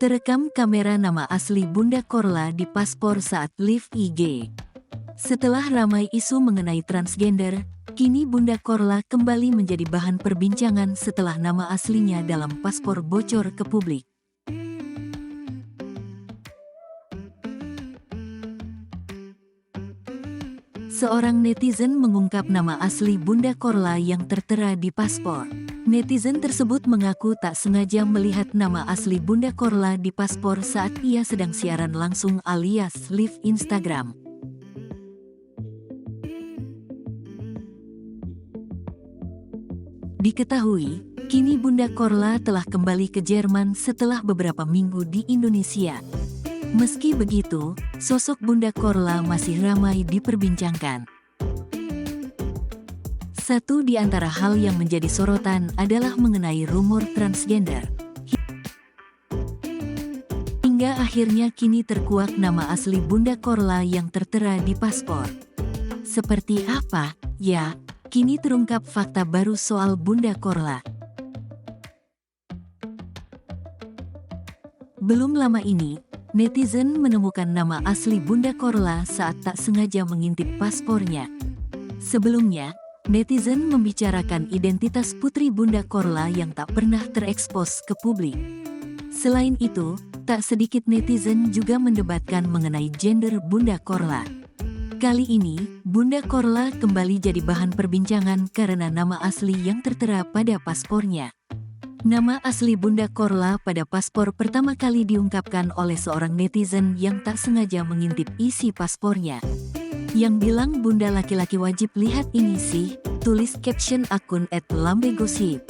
Terekam kamera nama asli Bunda Korla di paspor saat live IG. Setelah ramai isu mengenai transgender, kini Bunda Korla kembali menjadi bahan perbincangan setelah nama aslinya dalam paspor bocor ke publik. Seorang netizen mengungkap nama asli Bunda Korla yang tertera di paspor. Netizen tersebut mengaku tak sengaja melihat nama asli Bunda Korla di paspor saat ia sedang siaran langsung alias live Instagram. Diketahui, kini Bunda Korla telah kembali ke Jerman setelah beberapa minggu di Indonesia. Meski begitu, sosok Bunda Korla masih ramai diperbincangkan. Satu di antara hal yang menjadi sorotan adalah mengenai rumor transgender. Hingga akhirnya kini terkuak nama asli Bunda Korla yang tertera di paspor. Seperti apa? Ya, kini terungkap fakta baru soal Bunda Korla. Belum lama ini, netizen menemukan nama asli Bunda Korla saat tak sengaja mengintip paspornya. Sebelumnya, netizen membicarakan identitas putri Bunda Korla yang tak pernah terekspos ke publik. Selain itu, tak sedikit netizen juga mendebatkan mengenai gender Bunda Korla. Kali ini, Bunda Korla kembali jadi bahan perbincangan karena nama asli yang tertera pada paspornya. Nama asli Bunda Korla pada paspor pertama kali diungkapkan oleh seorang netizen yang tak sengaja mengintip isi paspornya. Yang bilang Bunda laki-laki wajib lihat ini sih, tulis caption akun @lambegosip.